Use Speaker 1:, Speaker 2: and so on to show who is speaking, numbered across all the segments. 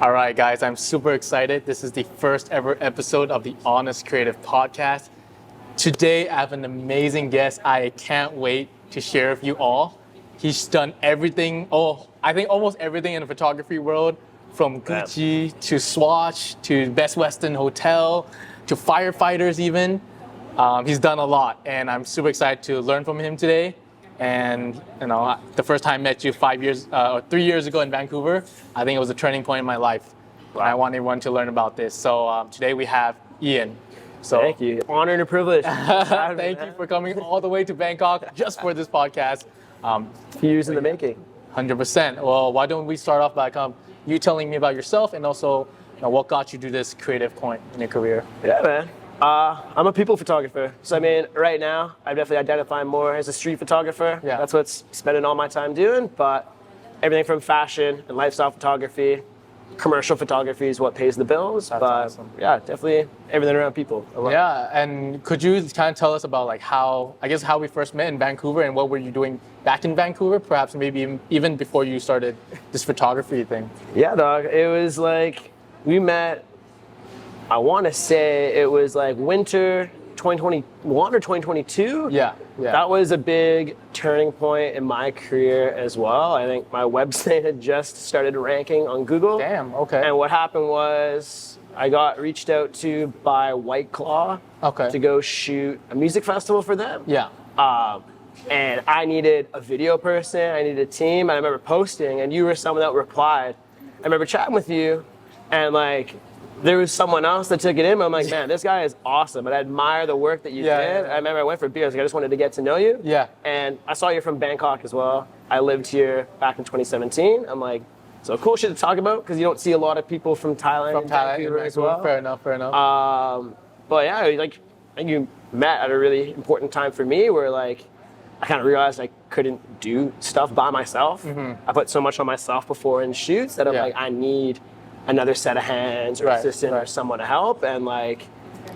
Speaker 1: All right, guys, I'm super excited. This is the first ever episode of the Honest Creative Podcast. Today, I have an amazing guest I can't wait to share with you all. He's done everything, I think almost everything in the photography world, from Gucci to Swatch to Best Western Hotel to Firefighters even. He's done a lot, and I'm super excited to learn from him today. And the first time I met you 3 years ago in Vancouver, I think it was a turning point in my life. Wow. And I want everyone to learn about this. So today we have Ian. So
Speaker 2: thank you. Honor and a privilege.
Speaker 1: Thank you for coming all the way to Bangkok just for this podcast.
Speaker 2: A few years in the making.
Speaker 1: 100%. Well, why don't we start off by you telling me about yourself and also what got you to this creative point in your career?
Speaker 2: Yeah, man. I'm a people photographer. So, I mean, right now, I definitely identify more as a street photographer.
Speaker 1: Yeah.
Speaker 2: That's what's spending all my time doing. But everything from fashion and lifestyle photography, commercial photography is what pays the bills.
Speaker 1: That's
Speaker 2: but
Speaker 1: awesome.
Speaker 2: Yeah, definitely everything around people.
Speaker 1: Yeah, and could you kind of tell us about how we first met in Vancouver and what were you doing back in Vancouver, perhaps maybe even before you started this photography thing?
Speaker 2: Yeah, dog. It was like we met, I want to say it was like winter 2021 or 2022.
Speaker 1: Yeah.
Speaker 2: That was a big turning point in my career as well. I think my website had just started ranking on Google.
Speaker 1: Damn, okay.
Speaker 2: And what happened was I got reached out to by White Claw to go shoot a music festival for them.
Speaker 1: Yeah.
Speaker 2: And I needed a video person, I needed a team, and I remember posting, and you were someone that replied. I remember chatting with you, and there was someone else that took it in, but I'm like, man, this guy is awesome, and I admire the work that you did.
Speaker 1: Yeah.
Speaker 2: I remember I went for beers, I just wanted to get to know you.
Speaker 1: Yeah.
Speaker 2: And I saw you're from Bangkok as well. I lived here back in 2017. I'm like, so cool shit to talk about, because you don't see a lot of people from Thailand as well.
Speaker 1: Fair enough.
Speaker 2: But yeah, I think you met at a really important time for me where I kind of realized I couldn't do stuff by myself. Mm-hmm. I put so much on myself before in shoots that I'm I need another set of hands or assistant or someone to help. And I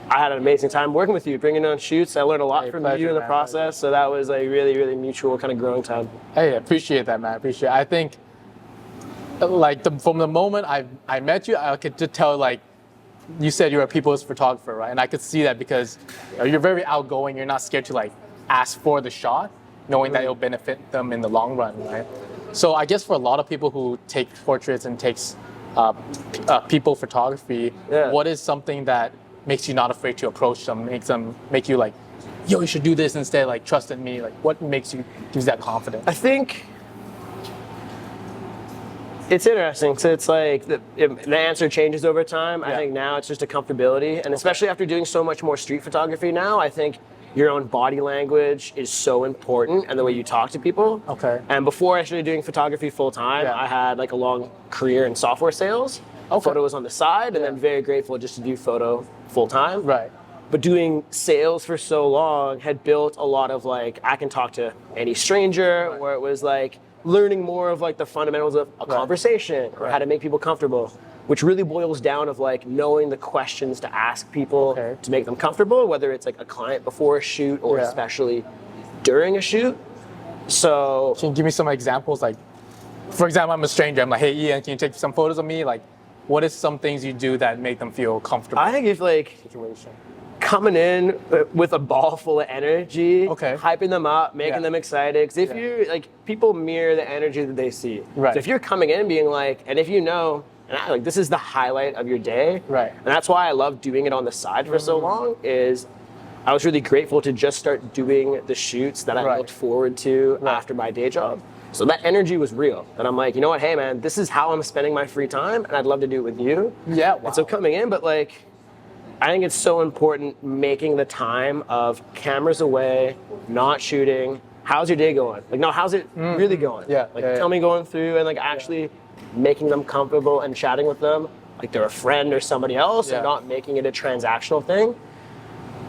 Speaker 2: had an amazing time working with you, bringing on shoots. I learned a lot from you in the process. So that was a really, really mutual kind of growing time.
Speaker 1: Hey, I appreciate that, man. I think from the moment I met you, I could just tell you said you're a people's photographer, right? And I could see that because you're very outgoing. You're not scared to ask for the shot, knowing that it'll benefit them in the long run, right? So I guess for a lot of people who take portraits and takes people photography, what is something that makes you not afraid to approach them, make you yo, you should do this instead, trust in me? What makes you gives that confidence?
Speaker 2: I think it's interesting. So it's the answer changes over time. Yeah. I think now it's just a comfortability, and especially after doing so much more street photography now, I think your own body language is so important, and the way you talk to people.
Speaker 1: Okay.
Speaker 2: And before I started doing photography full time, I had a long career in software sales. Photo was on the side, and then very grateful just to do photo full time.
Speaker 1: Right.
Speaker 2: But doing sales for so long had built a lot of I can talk to any stranger, where it was learning more of the fundamentals of a conversation or how to make people comfortable, which really boils down of knowing the questions to ask people to make them comfortable, whether it's a client before a shoot or especially during a shoot. So
Speaker 1: can you give me some examples? For example, I'm a stranger. I'm hey Ian, can you take some photos of me? What is some things you do that make them feel comfortable?
Speaker 2: I think if
Speaker 1: situation.
Speaker 2: Coming in with a ball full of energy, hyping them up, making them excited. Because if you people mirror the energy that they see.
Speaker 1: Right.
Speaker 2: So if you're coming in being and if you know, and this is the highlight of your day.
Speaker 1: Right.
Speaker 2: And that's why I love doing it on the side for so long. Is I was really grateful to just start doing the shoots that I looked forward to after my day job. So that energy was real. And I'm you know what? Hey man, this is how I'm spending my free time, and I'd love to do it with you.
Speaker 1: Yeah. Wow.
Speaker 2: And so coming in, but I think it's so important making the time of cameras away, not shooting. How's your day going? No, how's it really going?
Speaker 1: Yeah.
Speaker 2: Tell me going through and actually making them comfortable and chatting with them they're a friend or somebody else and not making it a transactional thing.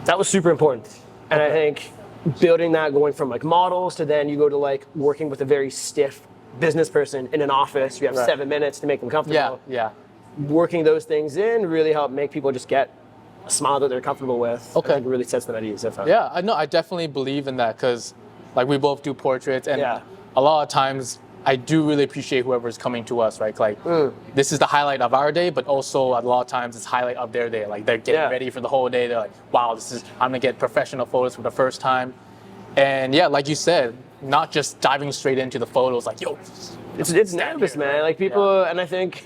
Speaker 2: That was super important. And I think building that, going from models to then you go to working with a very stiff business person in an office. You have 7 minutes to make them comfortable.
Speaker 1: Yeah.
Speaker 2: Working those things in really help make people just get a smile that they're comfortable with.
Speaker 1: Okay.
Speaker 2: I think it really sets them at ease.
Speaker 1: I know. I definitely believe in that because we both do portraits, and a lot of times I do really appreciate whoever's coming to us, right? Like, this is the highlight of our day, but also a lot of times it's highlight of their day. Like, they're getting ready for the whole day. They're like, wow, I'm gonna get professional photos for the first time. And yeah, like you said, not just diving straight into the photos, like, yo.
Speaker 2: It's nervous, man. Like people, and I think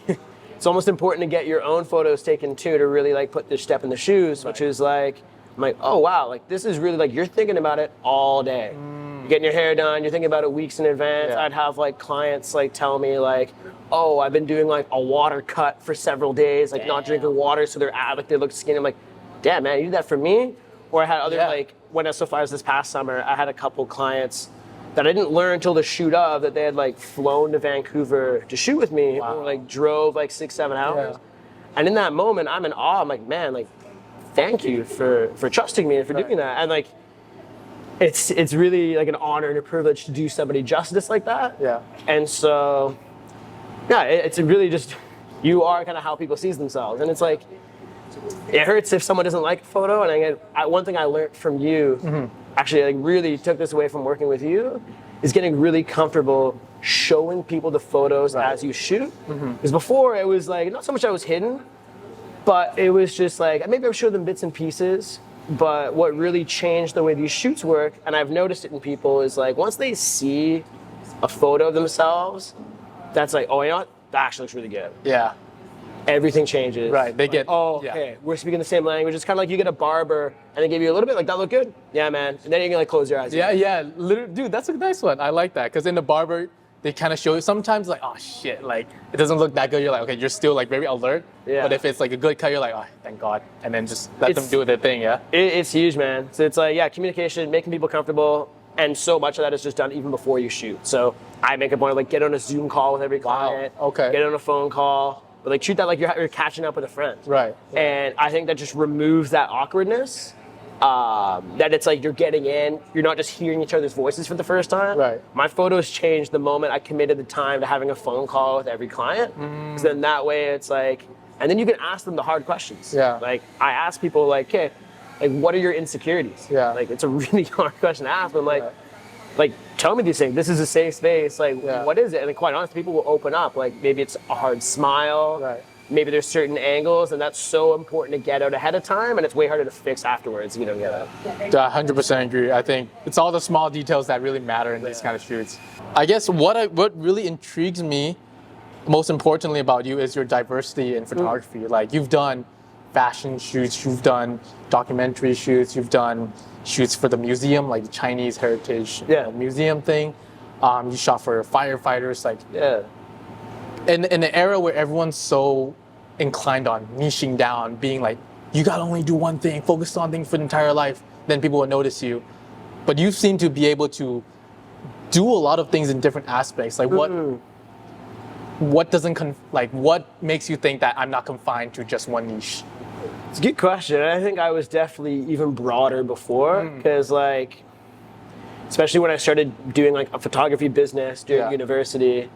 Speaker 2: it's almost important to get your own photos taken too, to really like put the step in the shoes, which is like, I'm like, oh wow, like this is really like, you're thinking about it all day. You're getting your hair done, you're thinking about it weeks in advance. I'd have like clients like tell me like, oh, I've been doing like a water cut for several days, like not drinking water, so they look skinny. I'm like, damn man, you did that for me? Or I had other like, when SO5 was this past summer, I had a couple clients that I didn't learn until the shoot of, that they had like flown to Vancouver to shoot with me, or like drove like 6-7 hours. And in that moment, I'm in awe. I'm like, man, like, thank you for trusting me and for doing that. And like, it's really like an honor and a privilege to do somebody justice like that. And so, yeah, it's really just, you are kind of how people see themselves. And it's like, it hurts if someone doesn't like a photo. And again, one thing I learned from you, actually like really took this away from working with you, is getting really comfortable showing people the photos as you shoot. Because before it was like, not so much I was hidden, but it was just like, maybe I would show them bits and pieces. But what really changed the way these shoots work, and I've noticed it in people, is like once they see a photo of themselves, that's like, oh, you know what? That actually looks really good. Everything changes.
Speaker 1: They get,
Speaker 2: okay, we're speaking the same language. It's kind of like you get a barber and they give you a little bit, like, that look good? Yeah, man. And then you can like close your eyes.
Speaker 1: Literally, dude, that's a nice one. I like that. Because in the barber, they kind of show you sometimes like, oh shit, like it doesn't look that good. You're like, okay, you're still like very alert. But if it's like a good cut, you're like, oh, thank God. And then just let them do their thing,
Speaker 2: It's huge, man. So it's like, communication, making people comfortable. And so much of that is just done even before you shoot. So I make a point of like, get on a Zoom call with every client. Get on a phone call. But like treat that like you're catching up with a friend. And I think that just removes that awkwardness. That it's like you're getting in, you're not just hearing each other's voices for the first time. My photos changed the moment I committed the time to having a phone call with every client. Because then that way it's like, and then you can ask them the hard questions. Like I ask people like, okay, like what are your insecurities? Like it's a really hard question to ask, but like tell me these things. This is a safe space. Like what is it? And quite honestly, people will open up. Like maybe it's a hard smile. Maybe there's certain angles, and that's so important to get out ahead of time, and it's way harder to fix afterwards. You don't get it.
Speaker 1: I 100% agree. I think it's all the small details that really matter in these kind of shoots. I guess what really intrigues me, most importantly about you, is your diversity in photography. Like you've done fashion shoots, you've done documentary shoots, you've done shoots for the museum, like the Chinese Heritage Museum thing. You shot for Firefighters, like in an era where everyone's so inclined on niching down, being like, you gotta only do one thing, focus on things for the entire life, then people will notice you. But you seem to be able to do a lot of things in different aspects. Like what makes you think that I'm not confined to just one niche?
Speaker 2: It's a good question. I think I was definitely even broader before, because like, especially when I started doing like a photography business during university,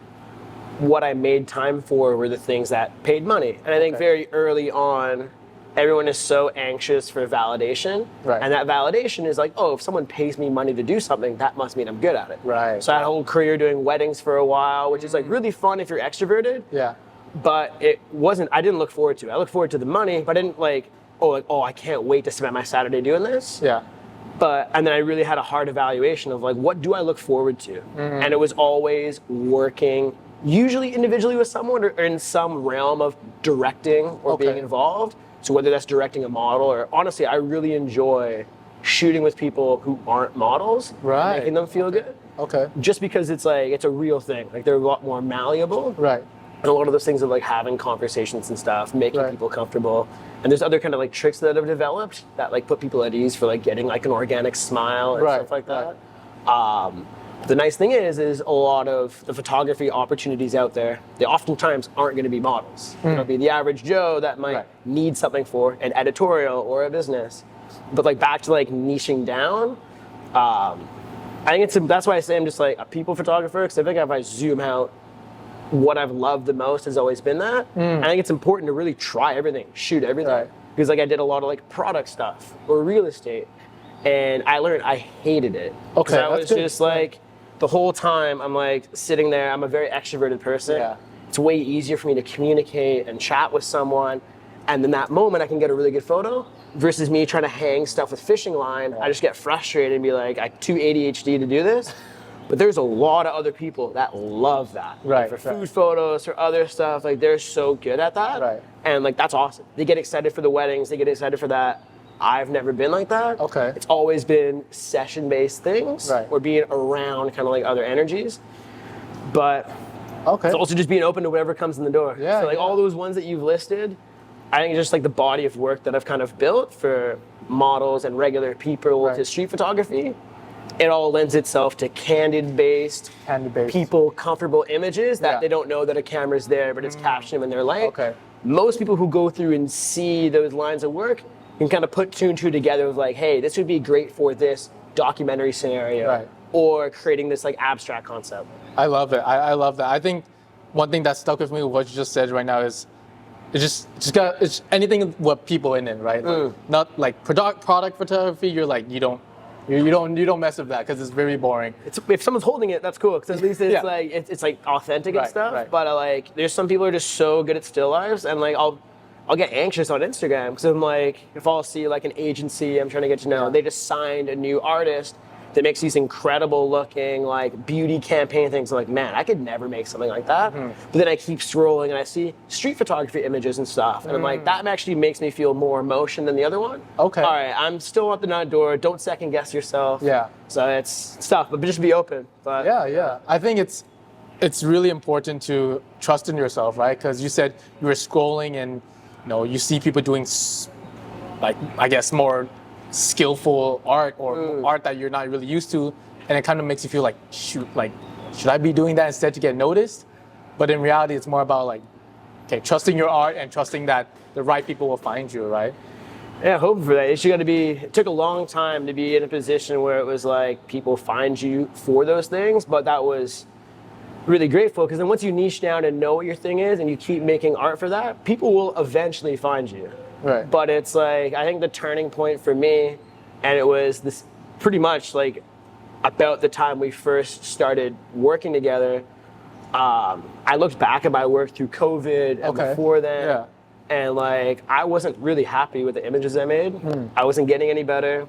Speaker 2: what I made time for were the things that paid money. And I think very early on, everyone is so anxious for validation. And that validation is like, oh, if someone pays me money to do something, that must mean I'm good at it. So I had a whole career doing weddings for a while, which is like really fun if you're extroverted. But it wasn't, I didn't look forward to it. I looked forward to the money, but I didn't like, oh, I can't wait to spend my Saturday doing this. And then I really had a hard evaluation of like, what do I look forward to? And it was always working, usually individually with someone or in some realm of directing or being involved. So whether that's directing a model or honestly, I really enjoy shooting with people who aren't models, making them feel good. Just because it's like, it's a real thing. Like they're a lot more malleable. And a lot of those things of like having conversations and stuff, making people comfortable. And there's other kind of like tricks that I've developed that like put people at ease for like getting like an organic smile and stuff like that. The nice thing is a lot of the photography opportunities out there, they oftentimes aren't going to be models. It'll be the average Joe that might need something for an editorial or a business. But like back to like niching down, I think that's why I say I'm just like a people photographer, because I think if I zoom out, what I've loved the most has always been that. I think it's important to really try everything, shoot everything. Because like I did a lot of like product stuff or real estate, and I learned I hated it. I was just like, the whole time I'm like sitting there, I'm a very extroverted person.
Speaker 1: Yeah.
Speaker 2: It's way easier for me to communicate and chat with someone. And in that moment, I can get a really good photo versus me trying to hang stuff with fishing line. I just get frustrated and be like, I'm too ADHD to do this. But there's a lot of other people that love that.
Speaker 1: Right.
Speaker 2: Like for food photos or other stuff, like they're so good at that.
Speaker 1: Right.
Speaker 2: And like that's awesome. They get excited for the weddings, they get excited for that. I've never been like that.
Speaker 1: Okay.
Speaker 2: It's always been session-based things
Speaker 1: Right.
Speaker 2: or being around kind of like other energies. But
Speaker 1: Okay.
Speaker 2: it's also just being open to whatever comes in the door.
Speaker 1: Yeah,
Speaker 2: So like
Speaker 1: yeah.
Speaker 2: all those ones that you've listed, I think it's just like the body of work that I've kind of built for models and regular people
Speaker 1: Right.
Speaker 2: to street photography. It all lends itself to candid-based, people comfortable images that they don't know that a camera's there, but it's capturing them in their light.
Speaker 1: Okay.
Speaker 2: Most people who go through and see those lines of work can kind of put two and two together of like, hey, this would be great for this documentary scenario,
Speaker 1: Right.
Speaker 2: or creating this like abstract concept.
Speaker 1: I love it. I love that. I think one thing that stuck with me with what you just said right now is it's anything with people in it, right? Like, not like product photography. You're like you don't mess with that because it's very boring.
Speaker 2: If someone's holding it, that's cool because at least it's
Speaker 1: Yeah.
Speaker 2: like it's like authentic and
Speaker 1: Right,
Speaker 2: stuff.
Speaker 1: right.
Speaker 2: But like, there's some people who are just so good at still lives, and like I'll get anxious on Instagram because I'm like, if I'll see like an agency I'm trying to get to know, they just signed a new artist that makes these incredible looking like beauty campaign things. I'm like, man, I could never make something like that. But then I keep scrolling and I see street photography images and stuff, and I'm like, that actually makes me feel more emotion than the other one.
Speaker 1: Okay.
Speaker 2: All right, I'm still at the nut door. Don't second guess yourself.
Speaker 1: Yeah.
Speaker 2: So it's tough, but just be open. But
Speaker 1: Yeah. I think it's really important to trust in yourself, right? Because you said you were scrolling and you see people doing like I guess more skillful art or art that you're not really used to, and it kind of makes you feel like shoot, like should I be doing that instead to get noticed? But in reality, it's more about like trusting your art and trusting that the right people will find you, right?
Speaker 2: Yeah, hoping for that. It took a long time to be in a position where it was like people find you for those things, but that was really grateful because then once you niche down and know what your thing is and you keep making art for that, people will eventually find you.
Speaker 1: Right.
Speaker 2: But it's like, I think the turning point for me, and it was this pretty much like about the time we first started working together, I looked back at my work through COVID and before then, and like I wasn't really happy with the images I made. I wasn't getting any better.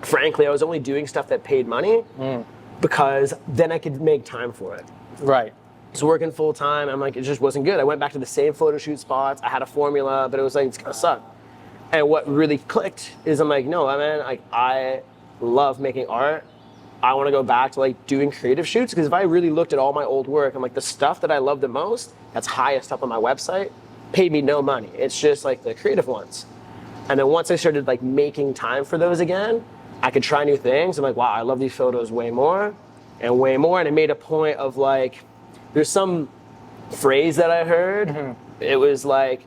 Speaker 2: Frankly, I was only doing stuff that paid money because then I could make time for it.
Speaker 1: Right.
Speaker 2: So working full time, I'm like, it just wasn't good. I went back to the same photo shoot spots. I had a formula, but it was like, it's gonna suck. And what really clicked is I'm like, no, man, like I love making art. I want to go back to like doing creative shoots because if I really looked at all my old work, I'm like the stuff that I love the most, that's highest up on my website, paid me no money. It's just like the creative ones. And then once I started like making time for those again, I could try new things. I'm like, wow, I love these photos way more and way more. And I made a point of like, there's some phrase that I heard. It was like,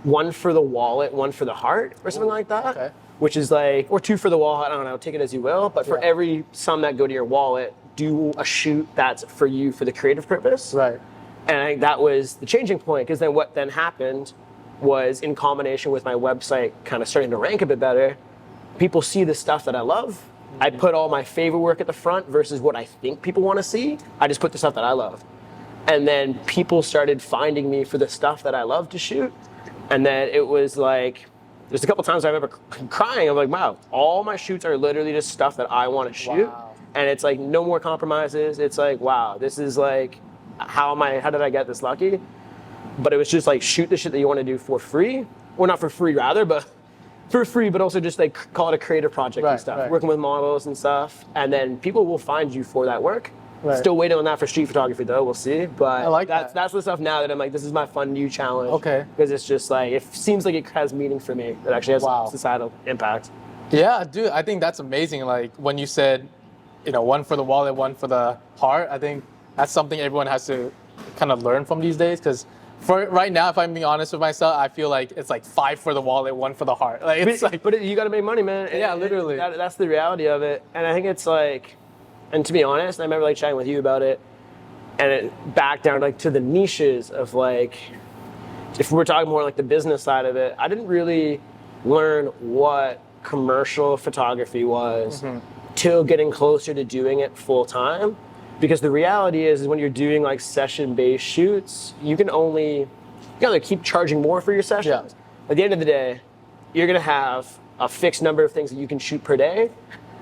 Speaker 2: one for the wallet, one for the heart, or something like that.
Speaker 1: Okay.
Speaker 2: Which is like, or two for the wallet, I don't know, take it as you will. But for every some that go to your wallet, do a shoot that's for you for the creative purpose.
Speaker 1: Right.
Speaker 2: And I think that was the changing point, because then what then happened was, in combination with my website kind of starting to rank a bit better, people see the stuff that I love. I put all my favorite work at the front versus what I think people want to see. I just put the stuff that I love. And then people started finding me for the stuff that I love to shoot. And then it was like, there's a couple times I remember crying. I'm like, wow, all my shoots are literally just stuff that I want to shoot.
Speaker 1: Wow.
Speaker 2: And it's like, no more compromises. It's like, wow, this is like, how did I get this lucky? But it was just like, shoot the shit that you want to do for free. Or not for free rather, but for free, but also just like call it a creative project and stuff. Working with models and stuff. And then people will find you for that work.
Speaker 1: Right.
Speaker 2: Still waiting on that for street photography though, we'll see. But
Speaker 1: I like
Speaker 2: that's the stuff now that I'm like, this is my fun new challenge.
Speaker 1: Okay.
Speaker 2: Because it's just like, it seems like it has meaning for me. It actually has societal impact.
Speaker 1: Yeah, dude, I think that's amazing. Like when you said, one for the wallet, one for the heart, I think that's something everyone has to kind of learn from these days. Because for right now, if I'm being honest with myself, I feel like it's like 5 for the wallet, 1 for the heart. Like it's
Speaker 2: but you got to make money, man.
Speaker 1: Yeah, literally.
Speaker 2: That's the reality of it. And I think it's like, and to be honest, I remember like chatting with you about it, and it back down like to the niches of like, if we're talking more like the business side of it, I didn't really learn what commercial photography was till getting closer to doing it full time. Because the reality is when you're doing like session-based shoots, you can either keep charging more for your sessions.
Speaker 1: Yeah.
Speaker 2: At the end of the day, you're gonna have a fixed number of things that you can shoot per day.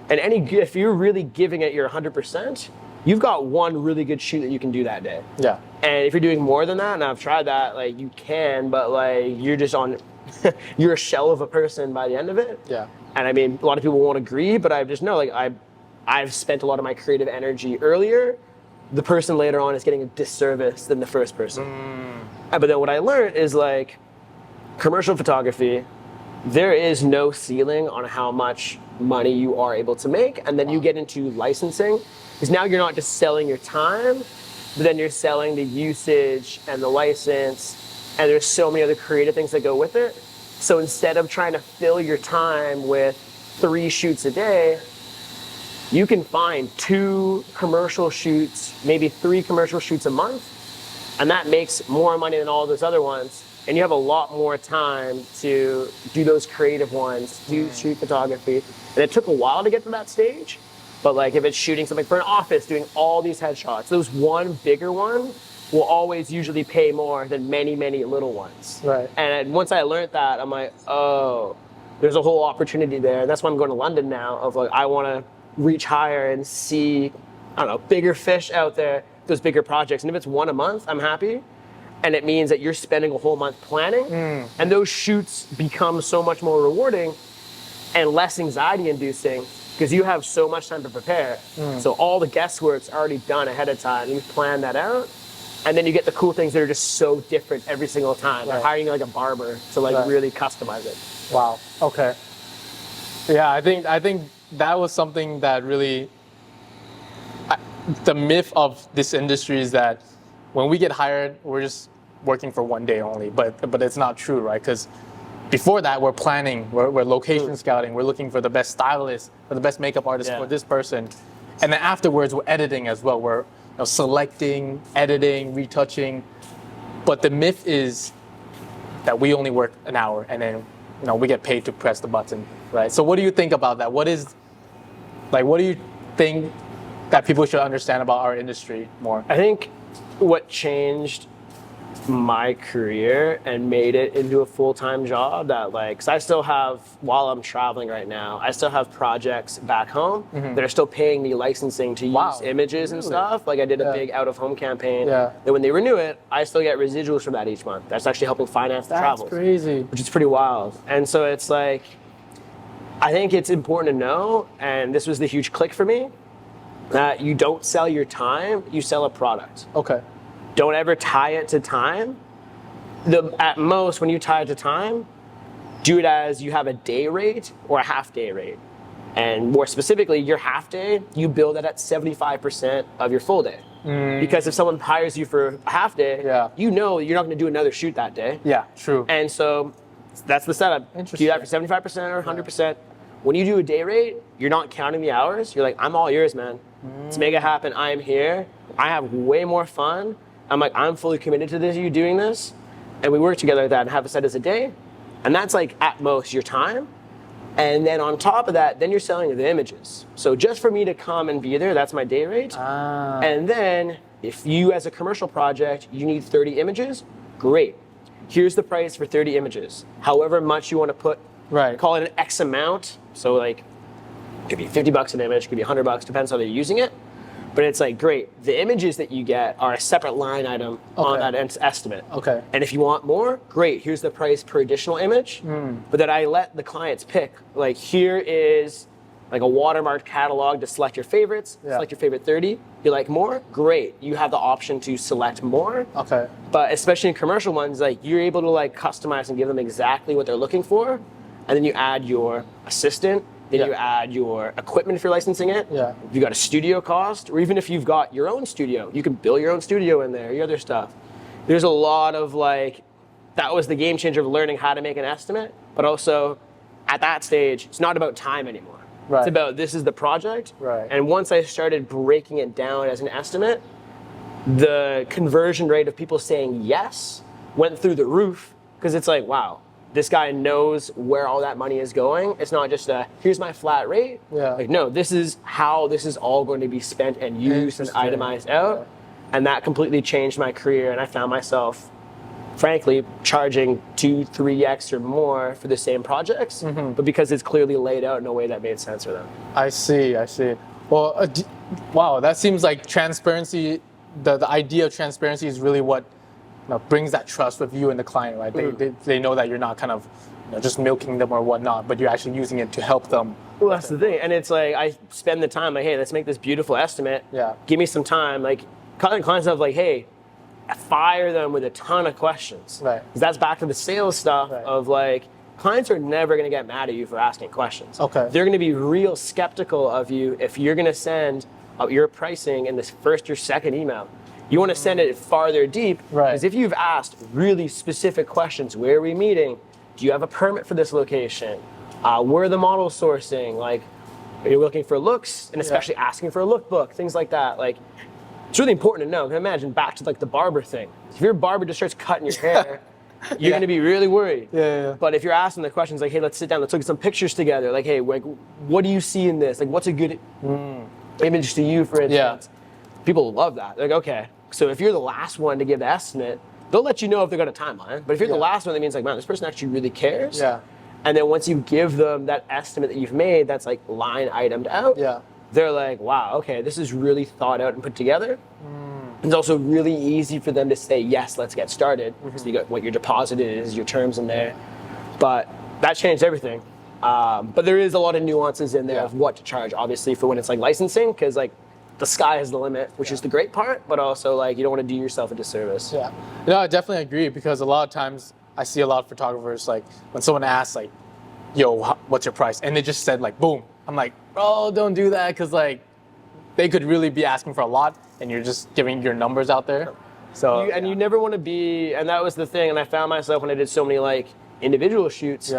Speaker 2: And if you're really giving it your 100%, you've got one really good shoot that you can do that day.
Speaker 1: Yeah.
Speaker 2: And if you're doing more than that, and I've tried that, like you can, but like you're just you're a shell of a person by the end of it.
Speaker 1: Yeah.
Speaker 2: And I mean, a lot of people won't agree, but I just know, like I've spent a lot of my creative energy earlier. The person later on is getting a disservice than the first person. But then what I learned is like commercial photography, there is no ceiling on how much money you are able to make. And then you get into licensing, because now you're not just selling your time, but then you're selling the usage and the license, and there's so many other creative things that go with it. So instead of trying to fill your time with 3 shoots a day, you can find 2 commercial shoots, maybe 3 commercial shoots a month, and that makes more money than all those other ones. And you have a lot more time to do those creative ones, do street photography. And it took a while to get to that stage, but like if it's shooting something for an office, doing all these headshots, those one bigger one will always usually pay more than many, many little ones.
Speaker 1: Right.
Speaker 2: And once I learned that, I'm like, oh, there's a whole opportunity there. And that's why I'm going to London now, of like, I want to reach higher and see, I don't know, bigger fish out there, those bigger projects. And if it's one a month, I'm happy. And it means that you're spending a whole month planning, and those shoots become so much more rewarding and less anxiety inducing because you have so much time to prepare. So all the guesswork's already done ahead of time. You plan that out, and then you get the cool things that are just so different every single time. They're hiring like a barber to like really customize it.
Speaker 1: Wow. Okay. Yeah, I think that was something that really, the myth of this industry is that when we get hired, we're just working for one day only, but it's not true, right? Because before that, we're planning, we're location scouting, we're looking for the best stylist, or the best makeup artist for this person, and then afterwards we're editing as well. We're selecting, editing, retouching, but the myth is that we only work an hour and then we get paid to press the button, right? So what do you think about that? What do you think that people should understand about our industry more?
Speaker 2: I think what changed my career and made it into a full-time job that like, cause I still have, while I'm traveling right now, I still have projects back home that are still paying me licensing to use images and stuff. Like I did a big out-of-home campaign. Then when they renew it, I still get residuals from that each month. That's actually helping finance the travels.
Speaker 1: That's crazy.
Speaker 2: Which is pretty wild. And so it's like, I think it's important to know, and this was the huge click for me, that you don't sell your time, you sell a product.
Speaker 1: Okay.
Speaker 2: Don't ever tie it to time. At most, when you tie it to time, do it as you have a day rate or a half day rate. And more specifically, your half day, you bill that at 75% of your full day. Because if someone hires you for a half day, you know you're not going to do another shoot that day.
Speaker 1: Yeah, true.
Speaker 2: And so that's the setup. Do that for 75% or 100%. When you do a day rate, you're not counting the hours. You're like, I'm all yours, man. Let's make it happen. I am here. I have way more fun. I'm like, I'm fully committed to this, you doing this. And we work together like that and have it set as a day. And that's like at most your time. And then on top of that, then you're selling the images. So just for me to come and be there, that's my day rate. And then if you as a commercial project, you need 30 images, great. Here's the price for 30 images. However much you want to put, call it an X amount. So like, it could be $50 an image, it could be $100, depends how they're using it. But it's like, great, the images that you get are a separate line item on that estimate. Okay. And if you want more, great, here's the price per additional image. But then I let the clients pick, like here is like a watermarked catalog to select your favorites, select your favorite 30. You like more? Great, you have the option to select more. Okay. But especially in commercial ones, like you're able to like customize and give them exactly what they're looking for. And then you add your assistant, then you add your equipment if you're licensing it. If you got a studio cost, or even if you've got your own studio, you can build your own studio in there, your other stuff. There's a lot of like, that was the game changer of learning how to make an estimate, but also at that stage, it's not about time anymore. It's about this is the project. And once I started breaking it down as an estimate, the conversion rate of people saying yes went through the roof, because it's like, wow, this guy knows where all that money is going. It's not just here's my flat rate.
Speaker 1: Yeah.
Speaker 2: Like, no, this is how this is all going to be spent and used and itemized out.
Speaker 1: Yeah.
Speaker 2: And that completely changed my career. And I found myself, frankly, charging 2-3x or more for the same projects, but because it's clearly laid out in a way that made sense for them.
Speaker 1: I see. Well, wow, that seems like transparency. The idea of transparency is really what brings that trust with you and the client, right? They know that you're not kind of just milking them or whatnot, but you're actually using it to help them.
Speaker 2: Well, that's the thing. And it's like, I spend the time like, hey, let's make this beautiful estimate.
Speaker 1: Yeah.
Speaker 2: Give me some time. Like, clients have like, hey, fire them with a ton of questions.
Speaker 1: Right.
Speaker 2: 'Cause that's back to the sales stuff of like, clients are never going to get mad at you for asking questions.
Speaker 1: Okay.
Speaker 2: They're going to be real skeptical of you if you're going to send your pricing in this first or second email. You want to send it farther deep, because if you've asked really specific questions, where are we meeting? Do you have a permit for this location? Where are the models sourcing? Like, are you looking for looks? And especially asking for a lookbook, things like that. Like, it's really important to know. Can imagine back to like the barber thing. If your barber just starts cutting your hair, you're going to be really worried.
Speaker 1: Yeah.
Speaker 2: But if you're asking the questions like, hey, let's sit down, let's look at some pictures together. Like, hey, like, what do you see in this? Like, what's a good image to you, for instance? People love that. They're like, okay. So if you're the last one to give the estimate, they'll let you know if they've got a timeline. But if you're the last one, that means like, man, this person actually really cares.
Speaker 1: Yeah.
Speaker 2: And then once you give them that estimate that you've made, that's like line itemed out.
Speaker 1: Yeah.
Speaker 2: They're like, wow, okay, this is really thought out and put together. It's also really easy for them to say, yes, let's get started. So you got what your deposit is, your terms in there. But that changed everything. But there is a lot of nuances in there of what to charge, obviously, for when it's like licensing, because like the sky is the limit, which is the great part, but also like you don't want to do yourself a disservice.
Speaker 1: Yeah. No, I definitely agree, because a lot of times I see a lot of photographers, like when someone asks like, yo, what's your price? And they just said like, boom. I'm like, bro, don't do that, because like they could really be asking for a lot and you're just giving your numbers out there. So
Speaker 2: you never want to be, and that was the thing, and I found myself when I did so many like individual shoots,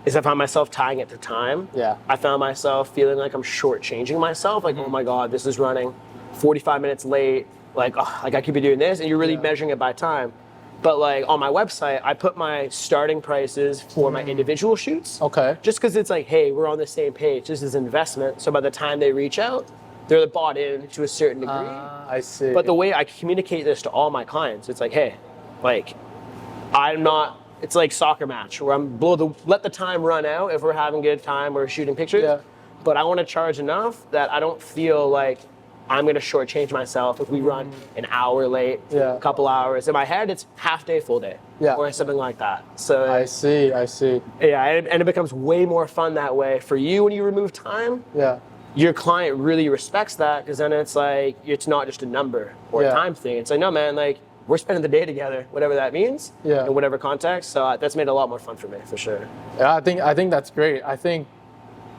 Speaker 2: is I found myself tying it to time.
Speaker 1: Yeah.
Speaker 2: I found myself feeling like I'm shortchanging myself, like, oh my God, this is running 45 minutes late, like, oh, like I could be doing this, and you're really measuring it by time. But like on my website, I put my starting prices for my individual shoots.
Speaker 1: Okay.
Speaker 2: Just because it's like, hey, we're on the same page. This is investment. So by the time they reach out, they're bought in to a certain degree.
Speaker 1: I see.
Speaker 2: But the way I communicate this to all my clients, it's like, hey, like, I'm not, it's like soccer match where I'm let the time run out if we're having a good time or shooting pictures.
Speaker 1: Yeah.
Speaker 2: But I want to charge enough that I don't feel like I'm going to shortchange myself if we run an hour late, a couple hours. In my head, it's half day, full day, or something like that. So
Speaker 1: I see.
Speaker 2: Yeah, and it becomes way more fun that way for you when you remove time.
Speaker 1: Yeah.
Speaker 2: Your client really respects that, because then it's like, it's not just a number or a time thing. It's like, no, man, like, we're spending the day together, whatever that means, in whatever context. So that's made it a lot more fun for me, for sure.
Speaker 1: Yeah, I think that's great. I think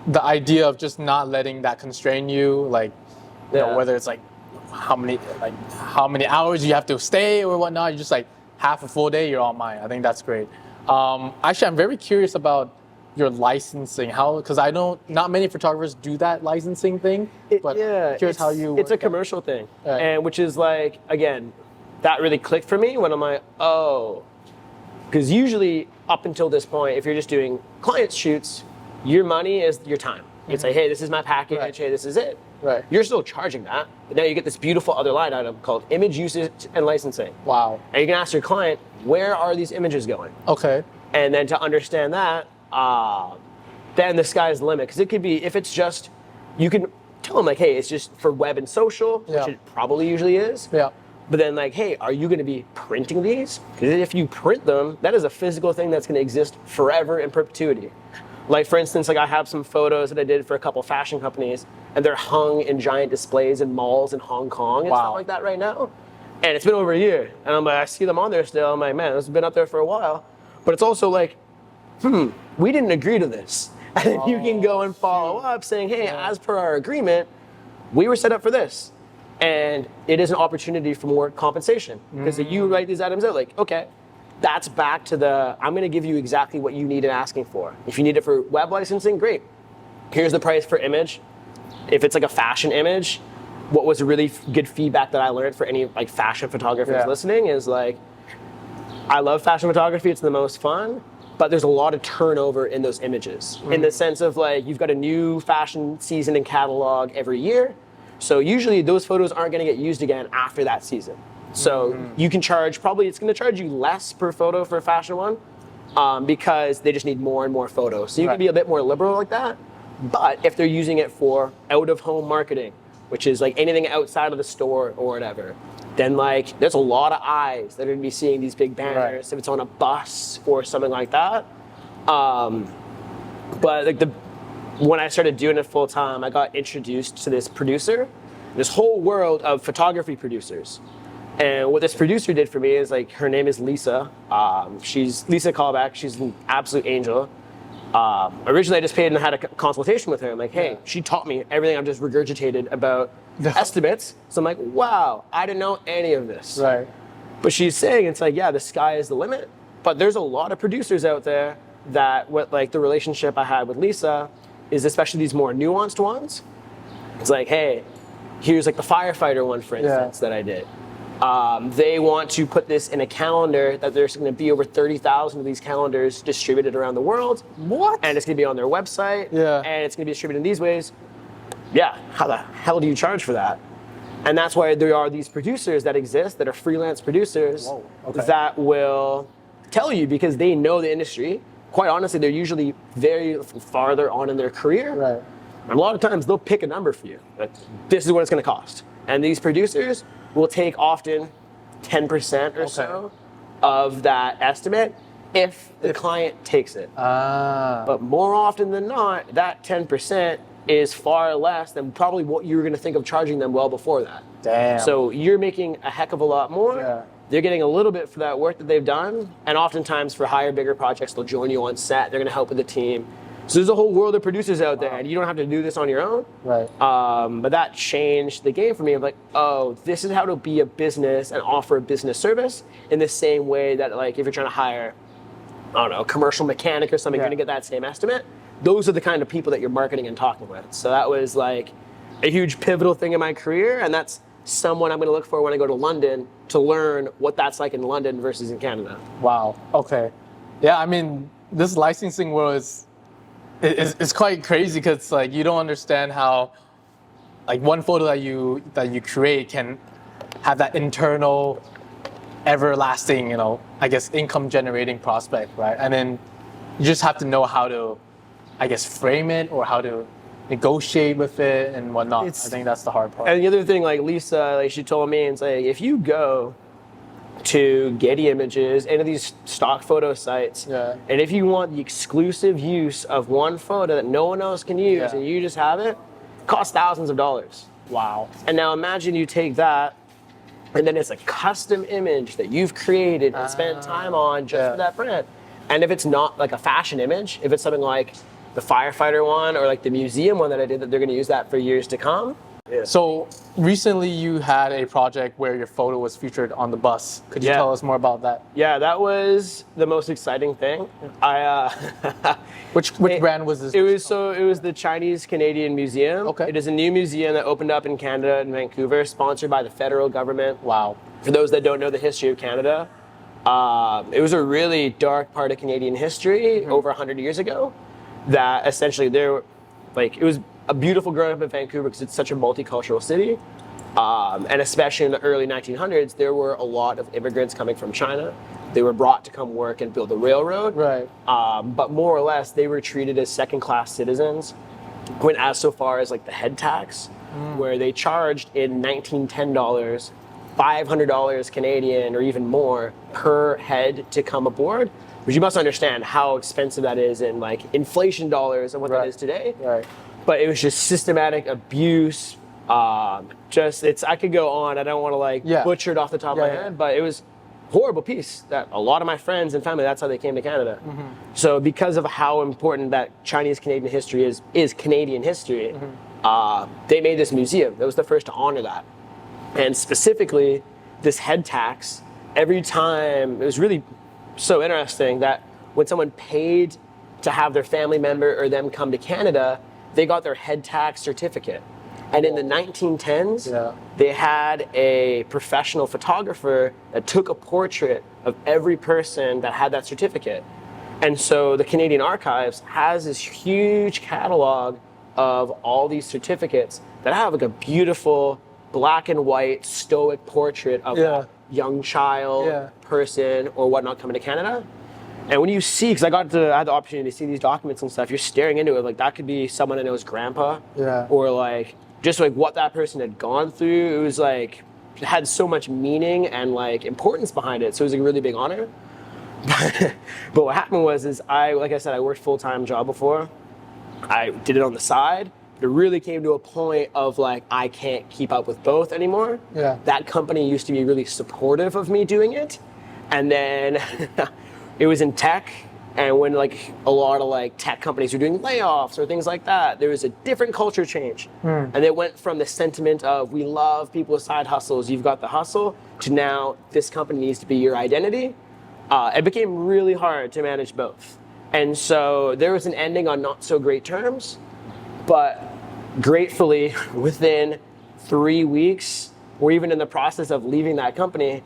Speaker 1: the idea of just not letting that constrain you, like, you know, whether it's like how many hours you have to stay or whatnot, you're just like half a full day, you're all mine. I think that's great. Actually, I'm very curious about your licensing, because I know not many photographers do that licensing thing. But curious how you.
Speaker 2: It's a commercial thing, and which is like, again, that really clicked for me when I'm like, oh, because usually up until this point, if you're just doing client shoots, your money is your time. You'd say, hey, this is my package. Hey, this is it.
Speaker 1: Right.
Speaker 2: You're still charging that, but now you get this beautiful other line item called image usage and licensing.
Speaker 1: Wow.
Speaker 2: And you can ask your client, where are these images going?
Speaker 1: Okay.
Speaker 2: And then to understand that, then the sky's the limit. Because it could be, if it's just, you can tell them like, hey, it's just for web and social, which it probably usually is.
Speaker 1: Yeah.
Speaker 2: But then like, hey, are you going to be printing these? Because if you print them, that is a physical thing that's going to exist forever in perpetuity. Like, for instance, like I have some photos that I did for a couple fashion companies, and they're hung in giant displays in malls in Hong Kong and stuff like that right now. And it's been over a year. And I'm like, I see them on there still. I'm like, man, this has been up there for a while. But it's also like, we didn't agree to this. And then you can go and follow up saying, hey, as per our agreement, we were set up for this. And it is an opportunity for more compensation. Because if you write these items out, like, okay, that's back to I'm going to give you exactly what you need and asking for. If you need it for web licensing, great. Here's the price for image. If it's like a fashion image, what was a really good feedback that I learned for any like fashion photographers listening is like, I love fashion photography. It's the most fun. but there's a lot of turnover in those images in the sense of like you've got a new fashion season and catalog every year. So usually those photos aren't going to get used again after that season. So you can charge, probably it's going to charge you less per photo for a fashion one because they just need more and more photos. So you can be a bit more liberal like that. But if they're using it for out-of-home marketing, which is like anything outside of the store or whatever, then like there's a lot of eyes that are going to be seeing these big banners if it's on a bus or something like that. But like when I started doing it full time, I got introduced to this producer, this whole world of photography producers. And what this producer did for me is like, her name is Lisa. She's Lisa Callback. She's an absolute angel. Originally I just paid and had a consultation with her. I'm like, hey, she taught me everything I've just regurgitated about estimates. So I'm like, wow, I didn't know any of this.
Speaker 1: Right.
Speaker 2: But she's saying it's like, yeah, the sky is the limit. But there's a lot of producers out there that what like the relationship I had with Lisa is especially these more nuanced ones. It's like, hey, here's like the firefighter one, for instance, that I did. They want to put this in a calendar that there's going to be over 30,000 of these calendars distributed around the world.
Speaker 1: What?
Speaker 2: And it's going to be on their website.
Speaker 1: Yeah.
Speaker 2: And it's going to be distributed in these ways. Yeah, how the hell do you charge for that? And that's why there are these producers that exist that are freelance producers that will tell you because they know the industry. Quite honestly, they're usually very farther on in their career.
Speaker 1: Right.
Speaker 2: And a lot of times they'll pick a number for you. Like, this is what it's going to cost. And these producers will take often 10% or so of that estimate if the client takes it. But more often than not, that 10% is far less than probably what you were going to think of charging them well before that.
Speaker 1: Damn.
Speaker 2: So you're making a heck of a lot more.
Speaker 1: Yeah.
Speaker 2: They're getting a little bit for that work that they've done. And oftentimes for higher, bigger projects, they'll join you on set. They're going to help with the team. So there's a whole world of producers out there, and you don't have to do this on your own.
Speaker 1: Right.
Speaker 2: But that changed the game for me. I'm like, oh, this is how to be a business and offer a business service in the same way that, like, if you're trying to hire, I don't know, a commercial mechanic or something, you're gonna get that same estimate. Those are the kind of people that you're marketing and talking with. So that was like a huge pivotal thing in my career, and that's someone I'm gonna look for when I go to London to learn what that's like in London versus in Canada.
Speaker 1: Wow. Okay. Yeah, I mean, this licensing world is it's quite crazy because like you don't understand how like one photo that you create can have that internal everlasting, I guess income generating prospect, right? And then you just have to know how to, I guess, frame it or how to negotiate with it and whatnot. I think that's the hard part.
Speaker 2: And the other thing, like Lisa, like she told me, it's like if you go to Getty Images, any of these stock photo sites, and if you want the exclusive use of one photo that no one else can use and you just have it, it costs thousands of dollars.
Speaker 1: Wow.
Speaker 2: And now imagine you take that and then it's a custom image that you've created and spent time on just for that brand. And if it's not like a fashion image, if it's something like the firefighter one or like the museum one that I did that they're going to use that for years to come.
Speaker 1: So recently you had a project where your photo was featured on the bus. Could you tell us more about that?
Speaker 2: Yeah, that was the most exciting thing.
Speaker 1: Which brand was this?
Speaker 2: It was the Chinese Canadian Museum. Okay. It is a new museum that opened up in Canada in Vancouver, sponsored by the federal government.
Speaker 1: Wow.
Speaker 2: For those that don't know the history of Canada, it was a really dark part of Canadian history over 100 years ago. That essentially it was a beautiful growing up in Vancouver because it's such a multicultural city. And especially in the early 1900s, there were a lot of immigrants coming from China. They were brought to come work and build the railroad. Right. But more or less, they were treated as second-class citizens. Went as so far as like the head tax, where they charged in $1910, $500 Canadian or even more per head to come aboard. But you must understand how expensive that is in like inflation dollars and what that is today. Right. But it was just systematic abuse. I could go on. I don't want to butcher it off the top of my head, but it was a horrible piece that a lot of my friends and family, that's how they came to Canada. So because of how important that Chinese Canadian history is Canadian history, they made this museum that was the first to honor that. And specifically, this head tax, every time, it was really so interesting that when someone paid to have their family member or them come to Canada, they got their head tax certificate. And in the 1910s, they had a professional photographer that took a portrait of every person that had that certificate. And so the Canadian Archives has this huge catalog of all these certificates that have like a beautiful black and white stoic portrait of that young child, person, or whatnot coming to Canada. And when you see, because I had the opportunity to see these documents and stuff, you're staring into it like that could be someone I know's grandpa, or like just like what that person had gone through. It was like it had so much meaning and like importance behind it. So it was like a really big honor. But what happened was like I said, I worked full-time job before. I did it on the side. But it really came to a point of like I can't keep up with both anymore. That company used to be really supportive of me doing it, and then it was in tech. And when like a lot of like tech companies were doing layoffs or things like that, there was a different culture change. And it went from the sentiment of we love people with side hustles, you've got the hustle, to now this company needs to be your identity. It became really hard to manage both. And so there was an ending on not so great terms, but gratefully within 3 weeks, or even in the process of leaving that company,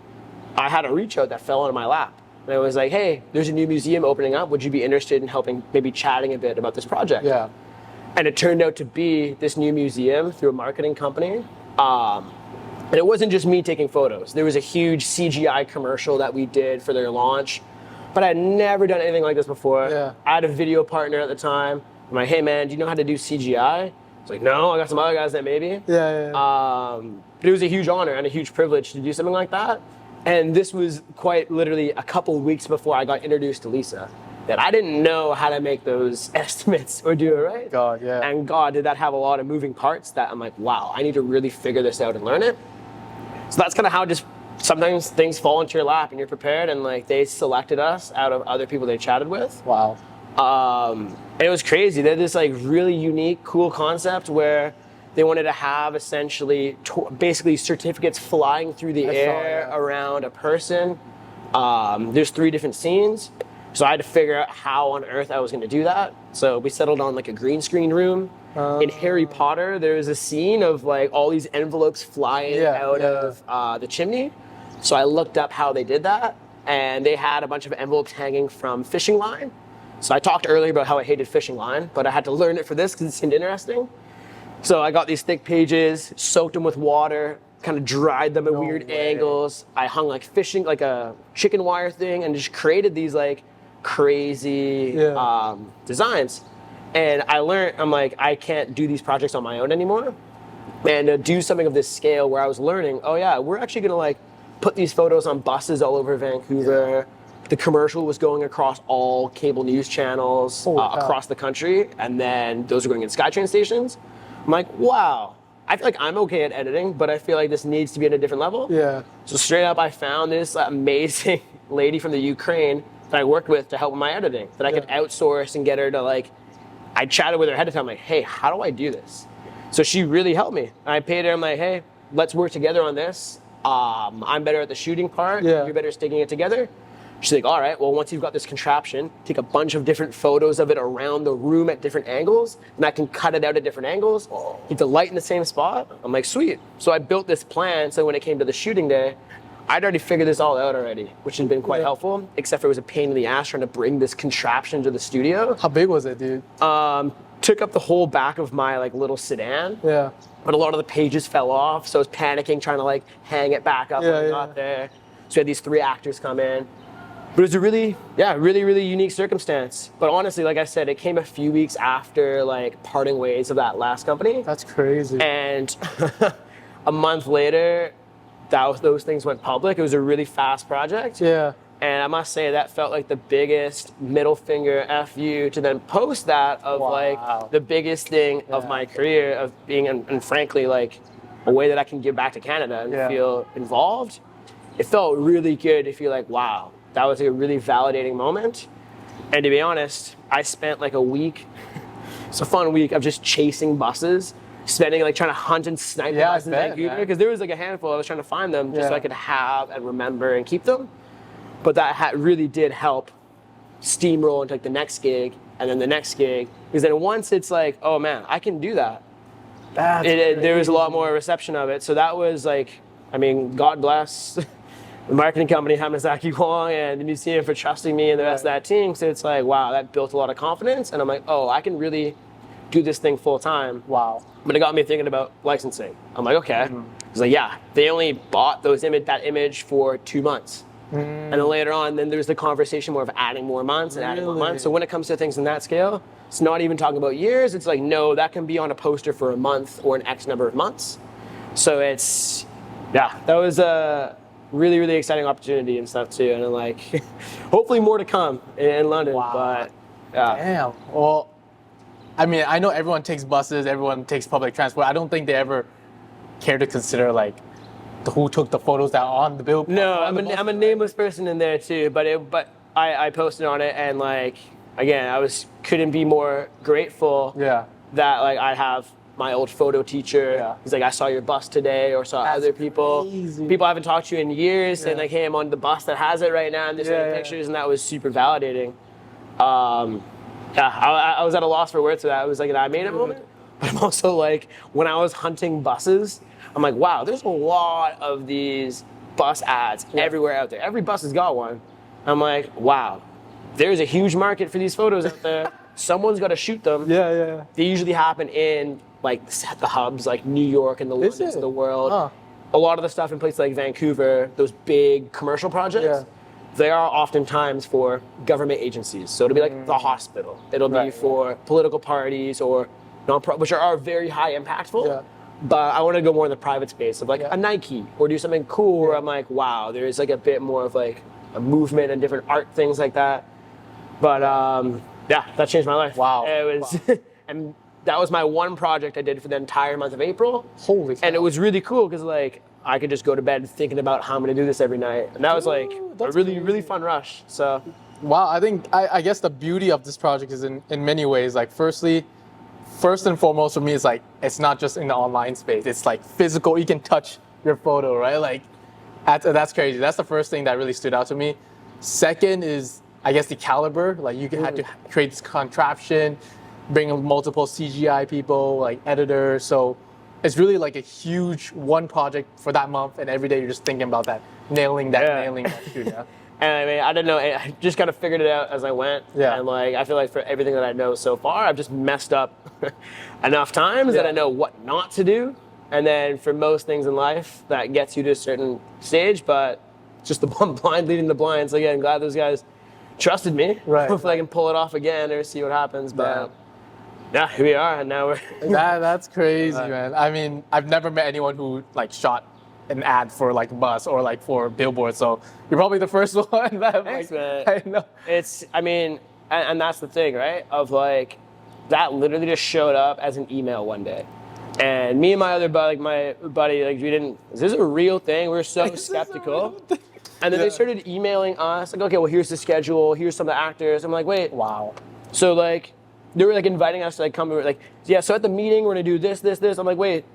Speaker 2: I had a reach out that fell into my lap. And it was like, hey, there's a new museum opening up. Would you be interested in helping, maybe chatting a bit about this project? And it turned out to be this new museum through a marketing company. And it wasn't just me taking photos. There was a huge CGI commercial that we did for their launch, but I had never done anything like this before. I had a video partner at the time. I'm like, hey man, do you know how to do CGI? It's like, no, I got some other guys that maybe. But it was a huge honor and a huge privilege to do something like that. And this was quite literally a couple of weeks before I got introduced to Lisa, that I didn't know how to make those estimates or do it right. And God, did that have a lot of moving parts that I'm like, wow, I need to really figure this out and learn it. So that's kind of how just sometimes things fall into your lap and you're prepared, and like they selected us out of other people they chatted with. And it was crazy. They had this like really unique, cool concept where they wanted to have essentially basically certificates flying through the air around a person. There's 3 different scenes. So I had to figure out how on earth I was going to do that. So we settled on like a green screen room. In Harry Potter, there was a scene of like all these envelopes flying out of the chimney. So I looked up how they did that, and they had a bunch of envelopes hanging from fishing line. So I talked earlier about how I hated fishing line, but I had to learn it for this because it seemed interesting. So I got these thick pages, soaked them with water, kind of dried them at weird angles. I hung like fishing, like a chicken wire thing, and just created these like crazy designs. And I learned, I'm like, I can't do these projects on my own anymore. And to do something of this scale where I was learning, oh yeah, we're actually gonna like put these photos on buses all over Vancouver. The commercial was going across all cable news channels across the country. And then those are going in SkyTrain stations. I'm like, wow, I feel like I'm okay at editing, but I feel like this needs to be at a different level. So straight up, I found this amazing lady from the Ukraine that I worked with to help with my editing, that I could outsource and get her to like, I chatted with her ahead of time, like, hey, how do I do this? So she really helped me. I paid her, I'm like, hey, let's work together on this. I'm better at the shooting part, you're better at sticking it together. She's like, all right, well, once you've got this contraption, take a bunch of different photos of it around the room at different angles, and I can cut it out at different angles, keep the light in the same spot. I'm like, sweet. So I built this plan, so when it came to the shooting day, I'd already figured this all out already, which had been quite helpful, except for it was a pain in the ass trying to bring this contraption to the studio.
Speaker 1: How big was it, dude?
Speaker 2: Took up the whole back of my like little sedan. But a lot of the pages fell off, so I was panicking, trying to like hang it back up when I got there. So we had these 3 actors come in. But it was a really unique circumstance. But honestly, like I said, it came a few weeks after like parting ways of that last company.
Speaker 1: That's crazy.
Speaker 2: And a month later, those things went public. It was a really fast project. And I must say that felt like the biggest middle finger F you to then post that of like the biggest thing of my career of being, and frankly, like a way that I can give back to Canada and feel involved. It felt really good to feel like, wow, that was a really validating moment. And to be honest, I spent like a week, it's a fun week of just chasing buses, spending like trying to hunt and snipe buses in Vancouver, because there was like a handful. I was trying to find them just so I could have and remember and keep them. But that really did help steamroll into like the next gig and then the next gig, because then once it's like, oh man, I can do that. There was a lot more reception of it. So that was like, I mean, God bless the marketing company, Hamasaki Wong, and the museum for trusting me and the rest of that team. So it's like, wow, that built a lot of confidence. And I'm like, oh, I can really do this thing full time.
Speaker 1: Wow.
Speaker 2: But it got me thinking about licensing. I'm like, okay. It's like, yeah, they only bought that image for 2 months. And then later on, then there's the conversation more of adding more months and adding more months. So when it comes to things in that scale, it's not even talking about years. It's like, no, that can be on a poster for a month or an X number of months. So it's, yeah, that was a really, really exciting opportunity and stuff too. And then like, hopefully more to come in London.
Speaker 1: Wow.
Speaker 2: But yeah.
Speaker 1: Damn. Well, I mean, I know everyone takes buses, everyone takes public transport. I don't think they ever care to consider like who took the photos that are on the billboard.
Speaker 2: No, I'm a nameless person in there too, but I posted on it, and like, again, couldn't be more grateful that like I have my old photo teacher. Yeah. He's like, I saw your bus today, or saw other people.
Speaker 1: Crazy.
Speaker 2: People I haven't talked to in years, and like, hey, I'm on the bus that has it right now, and just pictures, and that was super validating. I was at a loss for words for that. It was like an I made it moment. But I'm also like, when I was hunting buses, I'm like, wow, there's a lot of these bus ads everywhere out there. Every bus has got one. I'm like, wow, there's a huge market for these photos out there. Someone's got to shoot them. They usually happen in like the hubs, like New York and the Londons of the world. A lot of the stuff in places like Vancouver, those big commercial projects, they are oftentimes for government agencies. So it'll be like the hospital. It'll be for political parties or which are very high impactful. But I want to go more in the private space of like a Nike or do something cool where I'm like, wow, there's like a bit more of like a movement and different art things like that. But that changed my life.
Speaker 1: Wow.
Speaker 2: It was, and that was my one project I did for the entire month of April.
Speaker 1: Holy cow.
Speaker 2: And it was really cool because like I could just go to bed thinking about how I'm going to do this every night. And that was like a really, really fun rush. So.
Speaker 1: Wow, I guess the beauty of this project is in many ways, like first and foremost for me, it's like, it's not just in the online space. It's like physical, you can touch your photo, right? Like, that's crazy. That's the first thing that really stood out to me. Second is, I guess, the caliber. Like, you had to create this contraption, bring multiple CGI people, like editors. So it's really like a huge one project for that month. And every day you're just thinking about that, nailing that shoot. Yeah.
Speaker 2: And I mean, I don't know, I just kind of figured it out as I went. Yeah. And like, I feel like for everything that I know so far, I've just messed up enough times that I know what not to do. And then for most things in life, that gets you to a certain stage, but it's just the blind leading the blind. So again, glad those guys trusted me. Right. Hopefully I can pull it off again or see what happens. But yeah, here we are, and now we're...
Speaker 1: That's crazy, man. I mean, I've never met anyone who like shot an ad for like a bus or like for a billboard, so you're probably the first one that
Speaker 2: Thanks,
Speaker 1: man.
Speaker 2: I know. And that's the thing, right? Of like, that literally just showed up as an email one day. And me and my other buddy, like we didn't, is this a real thing? We were so skeptical. And then they started emailing us, like, okay, well, here's the schedule, here's some of the actors. I'm like, wait.
Speaker 1: Wow.
Speaker 2: So like, they were like inviting us to like come, like, yeah, so at the meeting, we're gonna do this. I'm like, wait,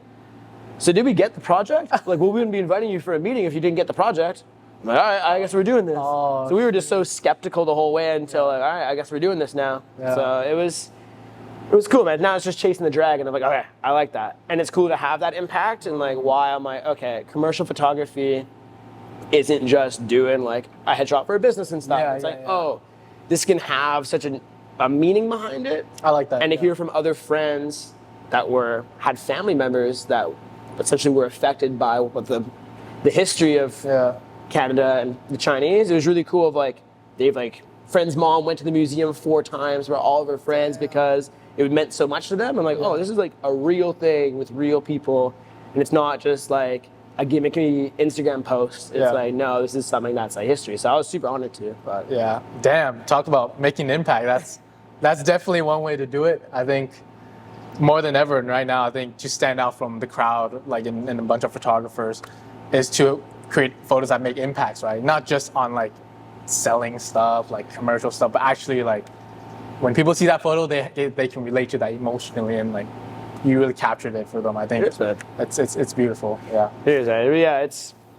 Speaker 2: so did we get the project? Like, well, we wouldn't be inviting you for a meeting if you didn't get the project. I'm like, all right, I guess we're doing this. So we were just so skeptical the whole way until like, all right, I guess we're doing this now. Yeah. So it was cool, man. Now it's just chasing the dragon. I'm like, okay, I like that. And it's cool to have that impact and like why I'm like, okay, commercial photography isn't just doing like a headshot for a business and stuff. Oh, this can have such a meaning behind it.
Speaker 1: I like that.
Speaker 2: And to hear from other friends that had family members that essentially were affected by what the history of Canada and the Chinese. It was really cool of like, they've like, friend's mom went to the museum 4 times for all of her friends because it meant so much to them. I'm like, oh, this is like a real thing with real people. And it's not just like a gimmicky Instagram post. It's like, no, this is something that's like history. So I was super honored to. But
Speaker 1: yeah, damn, talk about making an impact. That's definitely one way to do it. I think more than ever right now, I think to stand out from the crowd, like in a bunch of photographers, is to create photos that make impacts, right? Not just on like selling stuff, like commercial stuff, but actually like when people see that photo, they can relate to that emotionally and like you really captured it for them. I think it's beautiful. Yeah.
Speaker 2: It is. Yeah.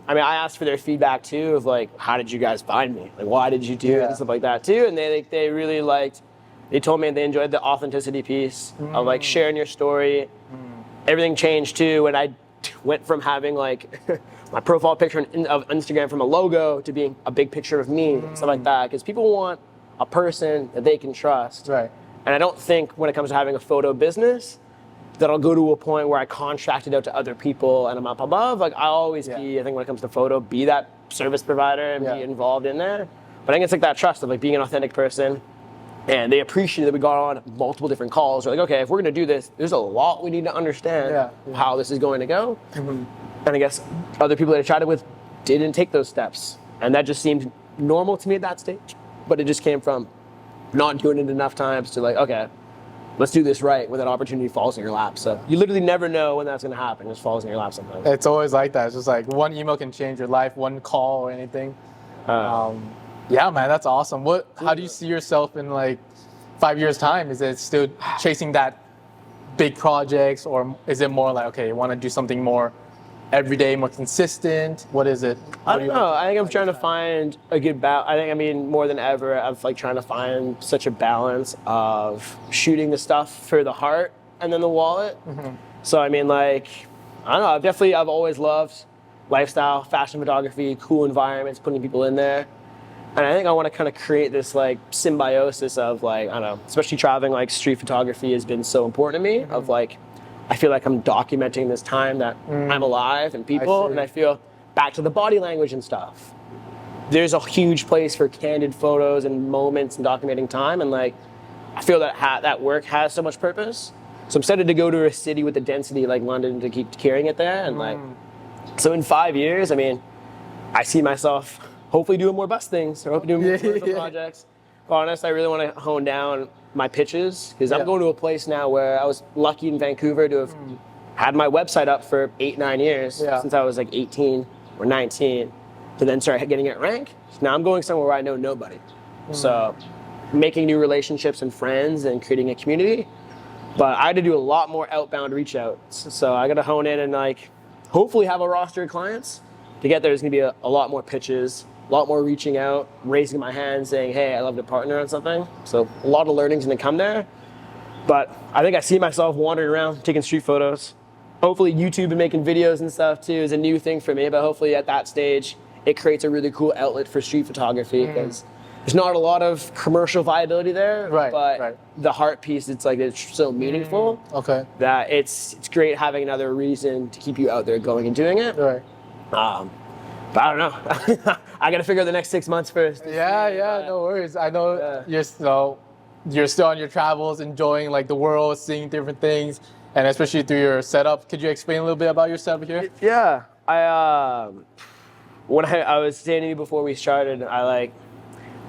Speaker 2: I mean, I asked for their feedback too of like, how did you guys find me? Like, why did you do it and stuff like that too? And they really liked. They told me they enjoyed the authenticity piece of like sharing your story. Everything changed too when I went from having like my profile picture of Instagram from a logo to being a big picture of me, stuff like that. Because people want a person that they can trust.
Speaker 1: Right.
Speaker 2: And I don't think when it comes to having a photo business that I'll go to a point where I contract it out to other people and I'm up above. Like I always be, I think when it comes to photo, be that service provider and be involved in there. But I think it's like that trust of like being an authentic person. And they appreciate that we got on multiple different calls. We're like, okay, if we're gonna do this, there's a lot we need to understand how this is going to go. And I guess other people that I tried it with didn't take those steps. And that just seemed normal to me at that stage. But it just came from not doing it enough times to like, okay, let's do this right when that opportunity falls in your lap. So you literally never know when that's gonna happen. It just falls in your lap sometimes.
Speaker 1: It's always like that. It's just like one email can change your life, one call or anything. Yeah, man, that's awesome. How do you see yourself in like 5 years' time? Is it still chasing that big projects, or is it more like, okay, you want to do something more everyday, more consistent? What is it?
Speaker 2: I don't know. I think I'm trying to find a good balance. I mean, more than ever, I'm like trying to find such a balance of shooting the stuff for the heart and then the wallet. So I mean, like, I don't know. I've always loved lifestyle, fashion photography, cool environments, putting people in there. And I think I want to kind of create this like symbiosis of like, I don't know, especially traveling, like street photography has been so important to me of like, I feel like I'm documenting this time that I'm alive and people, and I feel back to the body language and stuff. There's a huge place for candid photos and moments and documenting time. And like, I feel that that work has so much purpose. So I'm excited to go to a city with a density like London to keep carrying it there. And like, so in 5 years, I mean, I see myself hopefully doing more bus things or hopefully doing more commercial projects. But honest, I really want to hone down my pitches because I'm going to a place now where I was lucky in Vancouver to have had my website up for 8-9 years since I was like 18 or 19 to then start getting it ranked. So now I'm going somewhere where I know nobody. So making new relationships and friends and creating a community. But I had to do a lot more outbound reach outs. So I got to hone in and like hopefully have a roster of clients. To get there, there's going to be a lot more pitches, a lot more reaching out, raising my hand, saying, hey, I'd love to partner on something. So a lot of learning's going to come there. But I think I see myself wandering around, taking street photos. Hopefully YouTube and making videos and stuff too is a new thing for me. But hopefully at that stage, it creates a really cool outlet for street photography because there's not a lot of commercial viability there. But the heart piece, it's like it's so meaningful that it's great having another reason to keep you out there going and doing it. But I don't know. I got to figure out the next 6 months first.
Speaker 1: No worries. I know you're still on your travels, enjoying like the world, seeing different things, and especially through your setup. Could you explain a little bit about your setup here?
Speaker 2: Yeah, when I was saying to you before we started, I like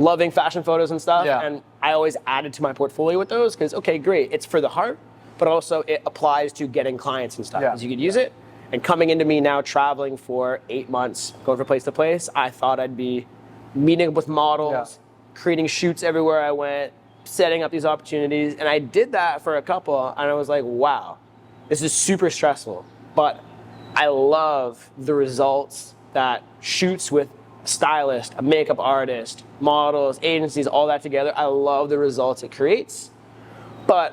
Speaker 2: loving fashion photos and stuff, and I always added to my portfolio with those because okay, great, it's for the heart, but also it applies to getting clients and stuff because you could use it. And coming into me now traveling for 8 months, going from place to place, I thought I'd be meeting up with models, creating shoots everywhere I went, setting up these opportunities. And I did that for a couple, and I was like, wow, this is super stressful. But I love the results that shoots with a stylist, a makeup artist, models, agencies, all that together. I love the results it creates. But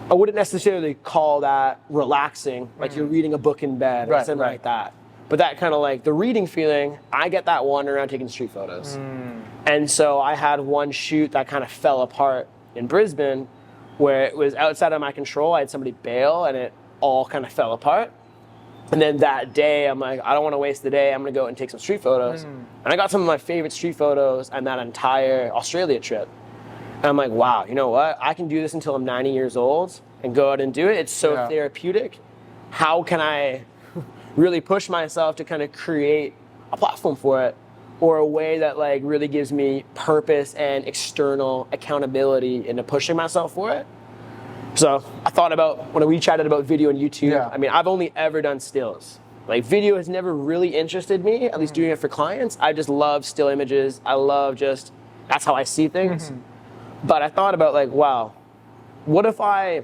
Speaker 2: I wouldn't necessarily call that relaxing, like you're reading a book in bed or something like that. But that kind of like the reading feeling, I get that wandering around taking street photos. And so I had one shoot that kind of fell apart in Brisbane where it was outside of my control. I had somebody bail and it all kind of fell apart. And then that day, I'm like, I don't want to waste the day. I'm going to go and take some street photos. And I got some of my favorite street photos on that entire Australia trip. And I'm like, wow, you know what? I can do this until I'm 90 years old and go out and do it. It's so therapeutic. How can I really push myself to kind of create a platform for it or a way that like really gives me purpose and external accountability into pushing myself for it? So I thought about, when we chatted about video and YouTube, I mean, I've only ever done stills. Like video has never really interested me, at least doing it for clients. I just love still images. I love just, that's how I see things. But I thought about like, wow, what if I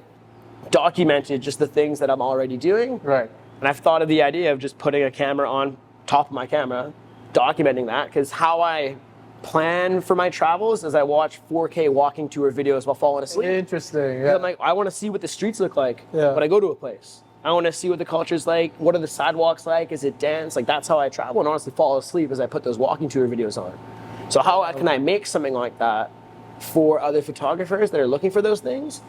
Speaker 2: documented just the things that I'm already doing? And I've thought of the idea of just putting a camera on top of my camera, documenting that, because how I plan for my travels is I watch 4K walking tour videos while falling asleep.
Speaker 1: Interesting.
Speaker 2: I'm like, I want to see what the streets look like when I go to a place. I want to see what the culture's like. What are the sidewalks like? Is it dense? Like, that's how I travel and honestly fall asleep as I put those walking tour videos on. So how can I make something like that for other photographers that are looking for those things,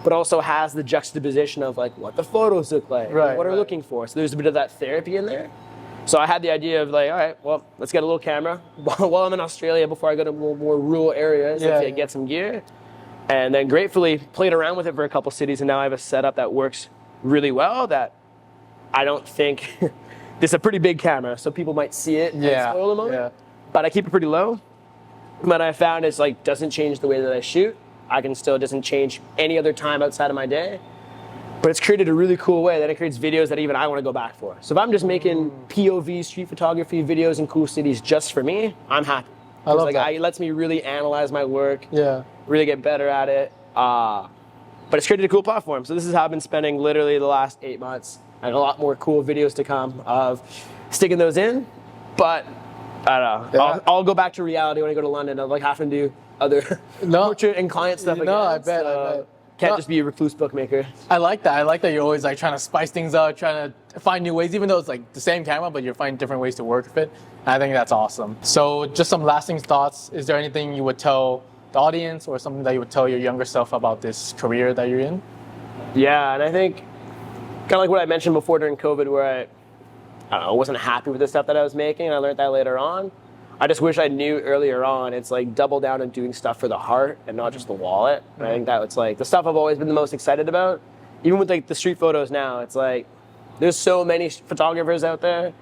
Speaker 2: but also has the juxtaposition of like what the photos look like,
Speaker 1: right,
Speaker 2: what are looking for. So there's a bit of that therapy in there. So I had the idea of like, all right, well, let's get a little camera while I'm in Australia before I go to more rural areas and get some gear. And then gratefully played around with it for a couple cities, and now I have a setup that works really well that I don't think, this is a pretty big camera, so people might see it and spoil the moment, but I keep it pretty low. But I found it's like, doesn't change the way that I shoot. I can still, doesn't change any other time outside of my day. But it's created a really cool way that it creates videos that even I want to go back for. So if I'm just making POV street photography videos in cool cities just for me, I'm happy.
Speaker 1: I love that.
Speaker 2: It lets me really analyze my work,
Speaker 1: Yeah.
Speaker 2: really get better at it. But it's created a cool platform. So this is how I've been spending literally the last 8 months, and a lot more cool videos to come of sticking those in. But I don't know.
Speaker 1: Yeah.
Speaker 2: I'll go back to reality when I go to London. I'll like having to do other portrait and client stuff again.
Speaker 1: No, I bet.
Speaker 2: Can't just be a recluse bookmaker.
Speaker 1: I like that. I like that you're always like trying to spice things up, trying to find new ways, even though it's like the same camera, but you're finding different ways to work with it. And I think that's awesome. So just some lasting thoughts. Is there anything you would tell the audience or something that you would tell your younger self about this career that you're in?
Speaker 2: Yeah, and I think kind of like what I mentioned before during COVID, where I don't know, wasn't happy with the stuff that I was making, and I learned that later on. I just wish I knew earlier on. It's like double down on doing stuff for the heart and not just the wallet. And I think that it's like the stuff I've always been the most excited about. Even with like the street photos now, it's like there's so many photographers out there,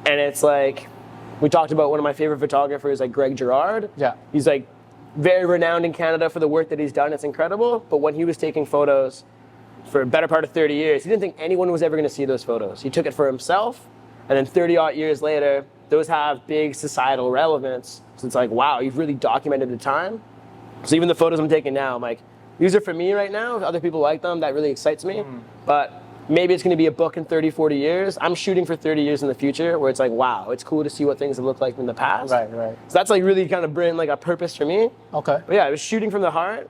Speaker 2: and it's like we talked about one of my favorite photographers, like Greg Girard.
Speaker 1: Yeah.
Speaker 2: He's like very renowned in Canada for the work that he's done. It's incredible. But when he was taking photos for a better part of 30 years, he didn't think anyone was ever going to see those photos. He took it for himself, and then 30-odd years later, those have big societal relevance. So it's like, wow, you've really documented the time. So even the photos I'm taking now, I'm like, these are for me right now. If other people like them, that really excites me. But maybe it's going to be a book in 30, 40 years. I'm shooting for 30 years in the future, where it's like, wow, it's cool to see what things have looked like in the past.
Speaker 1: Right.
Speaker 2: So that's like really kind of bring like a purpose for me.
Speaker 1: Okay.
Speaker 2: But yeah, it was shooting from the heart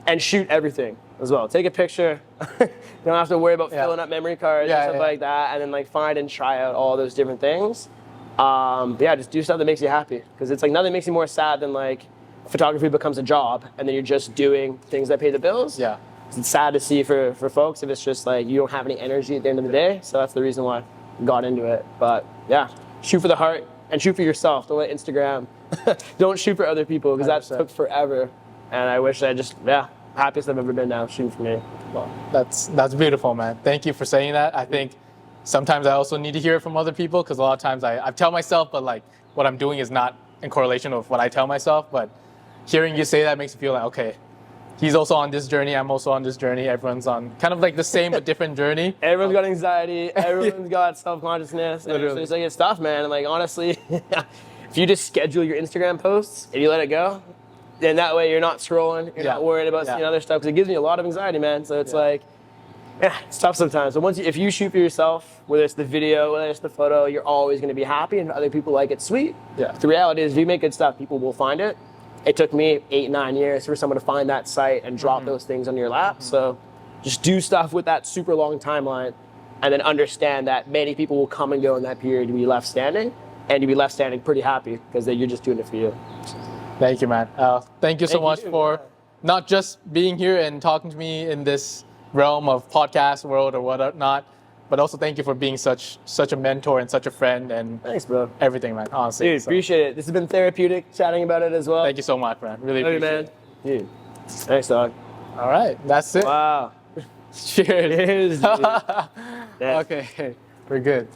Speaker 2: and shoot everything as well. Take a picture. You don't have to worry about filling up memory cards or stuff like that. And then like find and try out all those different things. But yeah, just do stuff that makes you happy, because it's like nothing makes you more sad than like photography becomes a job and then you're just doing things that pay the bills.
Speaker 1: Yeah.
Speaker 2: It's sad to see for folks if it's just like you don't have any energy at the end of the day. So that's the reason why I got into it. But yeah, shoot for the heart and shoot for yourself. Don't let Instagram. Don't shoot for other people, because that took forever. And I wish I just happiest I've ever been now shooting for me.
Speaker 1: Well, that's beautiful, man. Thank you for saying that. I think sometimes I also need to hear it from other people, because a lot of times I tell myself, but like what I'm doing is not in correlation with what I tell myself. But hearing you say that makes me feel like, okay, he's also on this journey, I'm also on this journey. Everyone's on kind of like the same but different journey.
Speaker 2: Everyone's got anxiety, everyone's got self-consciousness. And so it's like, it's tough, man. And like, honestly, if you just schedule your Instagram posts and you let it go, then that way you're not scrolling, you're not worried about seeing other stuff, because it gives me a lot of anxiety, man. So it's like, it's tough sometimes. So if you shoot for yourself, whether it's the video, whether it's the photo, you're always going to be happy, and if other people like it, sweet.
Speaker 1: Yeah.
Speaker 2: The reality is, if you make good stuff, people will find it. It took me 8-9 years for someone to find that site and drop those things on your lap. So just do stuff with that super long timeline, and then understand that many people will come and go in that period to be left standing, and you'll be left standing pretty happy because you're just doing it for you.
Speaker 1: Thank you, man. Thank you so much for not just being here and talking to me in this realm of podcast world or whatnot, but also thank you for being such a mentor and such a friend, and
Speaker 2: Thanks, bro.
Speaker 1: everything, man. Honestly,
Speaker 2: Dude, appreciate it. This has been therapeutic chatting about it as well.
Speaker 1: Thank you so much, man. Really appreciate it.
Speaker 2: Dude, thanks, dog.
Speaker 1: All right, that's it.
Speaker 2: Wow.
Speaker 1: Cheers.
Speaker 2: Cheers, dude.
Speaker 1: Okay, we're good.